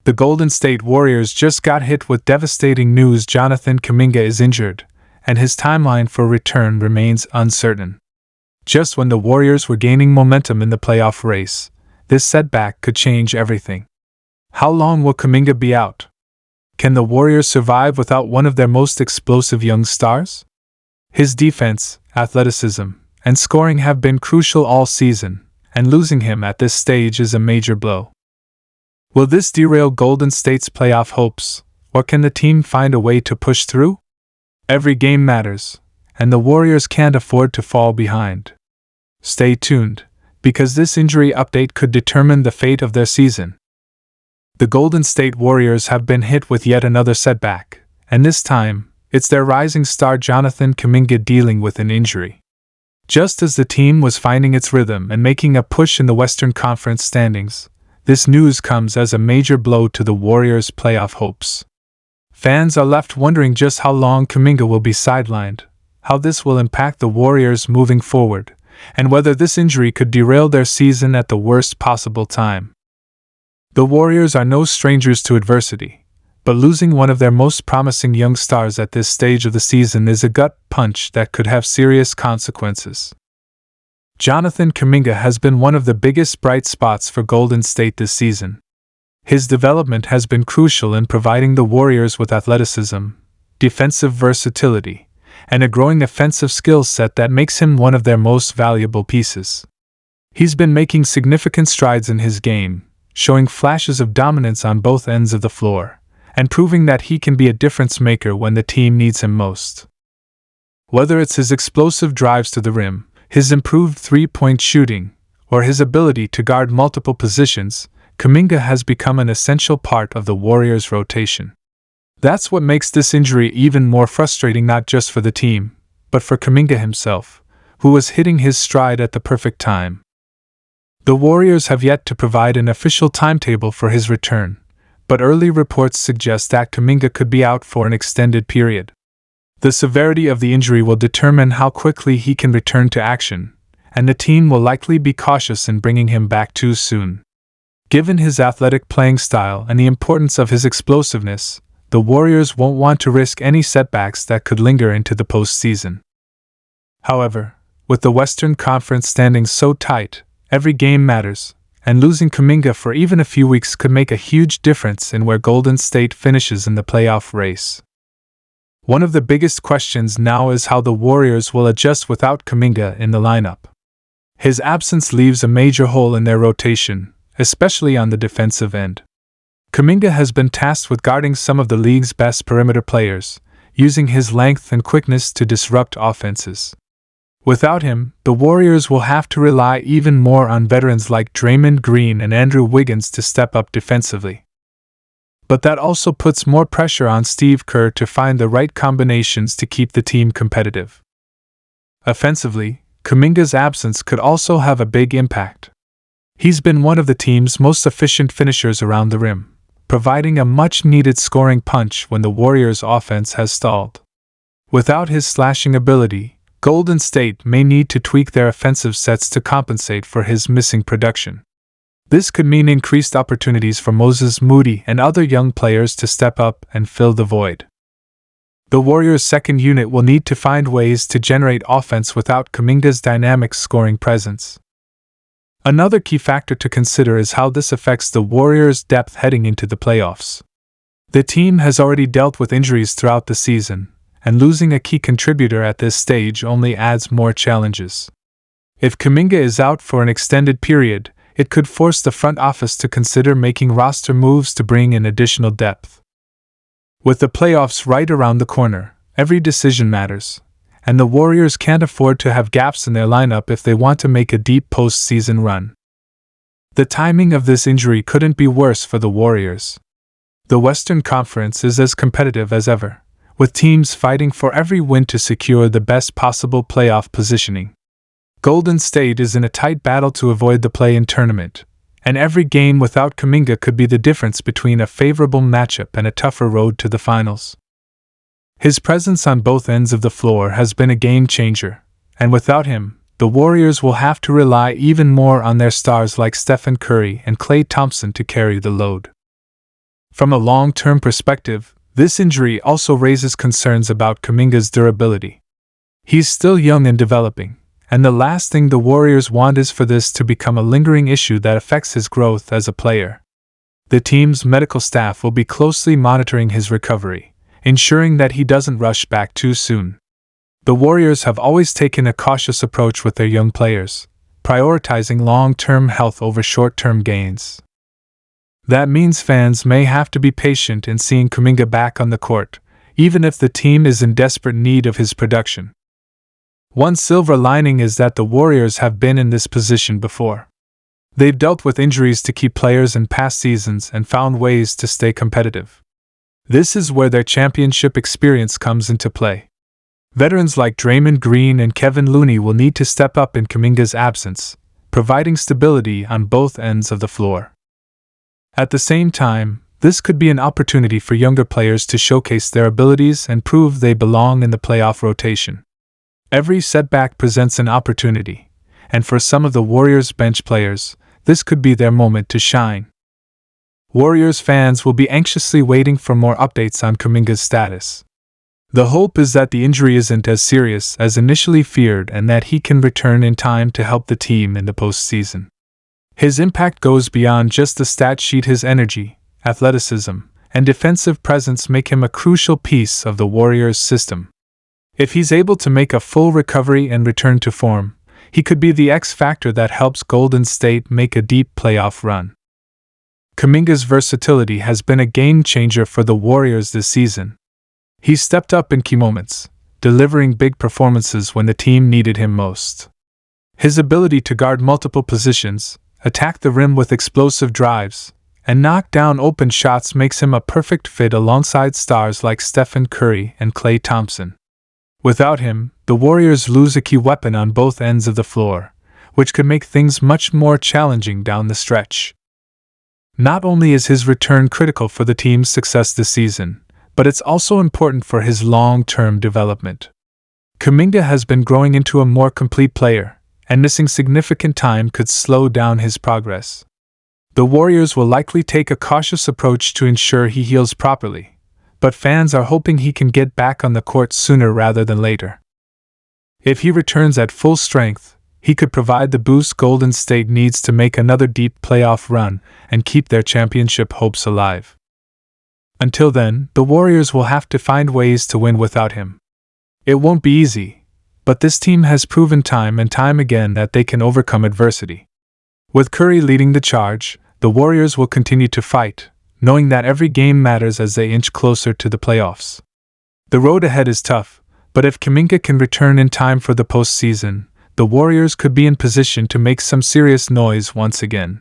The Golden State Warriors just got hit with devastating news. Jonathan Kuminga is injured, and his timeline for return remains uncertain. Just when the Warriors were gaining momentum in the playoff race, this setback could change everything. How long will Kuminga be out? Can the Warriors survive without one of their most explosive young stars? His defense, athleticism, and scoring have been crucial all season, and losing him at this stage is a major blow. Will this derail Golden State's playoff hopes, or can the team find a way to push through? Every game matters, and the Warriors can't afford to fall behind. Stay tuned, because this injury update could determine the fate of their season. The Golden State Warriors have been hit with yet another setback, and this time, it's their rising star Jonathan Kuminga dealing with an injury. Just as the team was finding its rhythm and making a push in the Western Conference standings, this news comes as a major blow to the Warriors' playoff hopes. Fans are left wondering just how long Kuminga will be sidelined, how this will impact the Warriors moving forward, and whether this injury could derail their season at the worst possible time. The Warriors are no strangers to adversity, but losing one of their most promising young stars at this stage of the season is a gut punch that could have serious consequences. Jonathan Kuminga has been one of the biggest bright spots for Golden State this season. His development has been crucial in providing the Warriors with athleticism, defensive versatility, and a growing offensive skill set that makes him one of their most valuable pieces. He's been making significant strides in his game, showing flashes of dominance on both ends of the floor, and proving that he can be a difference maker when the team needs him most. Whether it's his explosive drives to the rim, his improved three-point shooting, or his ability to guard multiple positions, Kuminga has become an essential part of the Warriors' rotation. That's what makes this injury even more frustrating, not just for the team, but for Kuminga himself, who was hitting his stride at the perfect time. The Warriors have yet to provide an official timetable for his return, but early reports suggest that Kuminga could be out for an extended period. The severity of the injury will determine how quickly he can return to action, and the team will likely be cautious in bringing him back too soon. Given his athletic playing style and the importance of his explosiveness, the Warriors won't want to risk any setbacks that could linger into the postseason. However, with the Western Conference standings so tight, every game matters, and losing Kuminga for even a few weeks could make a huge difference in where Golden State finishes in the playoff race. One of the biggest questions now is how the Warriors will adjust without Kuminga in the lineup. His absence leaves a major hole in their rotation, especially on the defensive end. Kuminga has been tasked with guarding some of the league's best perimeter players, using his length and quickness to disrupt offenses. Without him, the Warriors will have to rely even more on veterans like Draymond Green and Andrew Wiggins to step up defensively. But that also puts more pressure on Steve Kerr to find the right combinations to keep the team competitive. Offensively, Kuminga's absence could also have a big impact. He's been one of the team's most efficient finishers around the rim, providing a much-needed scoring punch when the Warriors' offense has stalled. Without his slashing ability, Golden State may need to tweak their offensive sets to compensate for his missing production. This could mean increased opportunities for Moses Moody and other young players to step up and fill the void. The Warriors' second unit will need to find ways to generate offense without Kuminga's dynamic scoring presence. Another key factor to consider is how this affects the Warriors' depth heading into the playoffs. The team has already dealt with injuries throughout the season, and losing a key contributor at this stage only adds more challenges. If Kuminga is out for an extended period, it could force the front office to consider making roster moves to bring in additional depth. With the playoffs right around the corner, every decision matters, and the Warriors can't afford to have gaps in their lineup if they want to make a deep postseason run. The timing of this injury couldn't be worse for the Warriors. The Western Conference is as competitive as ever, with teams fighting for every win to secure the best possible playoff positioning. Golden State is in a tight battle to avoid the play-in tournament, and every game without Kuminga could be the difference between a favorable matchup and a tougher road to the finals. His presence on both ends of the floor has been a game-changer, and without him, the Warriors will have to rely even more on their stars like Stephen Curry and Klay Thompson to carry the load. From a long-term perspective, this injury also raises concerns about Kuminga's durability. He's still young and developing, and the last thing the Warriors want is for this to become a lingering issue that affects his growth as a player. The team's medical staff will be closely monitoring his recovery, ensuring that he doesn't rush back too soon. The Warriors have always taken a cautious approach with their young players, prioritizing long-term health over short-term gains. That means fans may have to be patient in seeing Kuminga back on the court, even if the team is in desperate need of his production. One silver lining is that the Warriors have been in this position before. They've dealt with injuries to key players in past seasons and found ways to stay competitive. This is where their championship experience comes into play. Veterans like Draymond Green and Kevin Looney will need to step up in Kuminga's absence, providing stability on both ends of the floor. At the same time, this could be an opportunity for younger players to showcase their abilities and prove they belong in the playoff rotation. Every setback presents an opportunity, and for some of the Warriors' bench players, this could be their moment to shine. Warriors fans will be anxiously waiting for more updates on Kuminga's status. The hope is that the injury isn't as serious as initially feared and that he can return in time to help the team in the postseason. His impact goes beyond just the stat sheet. His energy, athleticism, and defensive presence make him a crucial piece of the Warriors' system. If he's able to make a full recovery and return to form, he could be the X factor that helps Golden State make a deep playoff run. Kuminga's versatility has been a game-changer for the Warriors this season. He's stepped up in key moments, delivering big performances when the team needed him most. His ability to guard multiple positions, attack the rim with explosive drives, and knock down open shots makes him a perfect fit alongside stars like Stephen Curry and Klay Thompson. Without him, the Warriors lose a key weapon on both ends of the floor, which could make things much more challenging down the stretch. Not only is his return critical for the team's success this season, but it's also important for his long-term development. Kuminga has been growing into a more complete player, and missing significant time could slow down his progress. The Warriors will likely take a cautious approach to ensure he heals properly, but fans are hoping he can get back on the court sooner rather than later. If he returns at full strength, he could provide the boost Golden State needs to make another deep playoff run and keep their championship hopes alive. Until then, the Warriors will have to find ways to win without him. It won't be easy, but this team has proven time and time again that they can overcome adversity. With Curry leading the charge, the Warriors will continue to fight, knowing that every game matters as they inch closer to the playoffs. The road ahead is tough, but if Kuminga can return in time for the postseason, the Warriors could be in position to make some serious noise once again.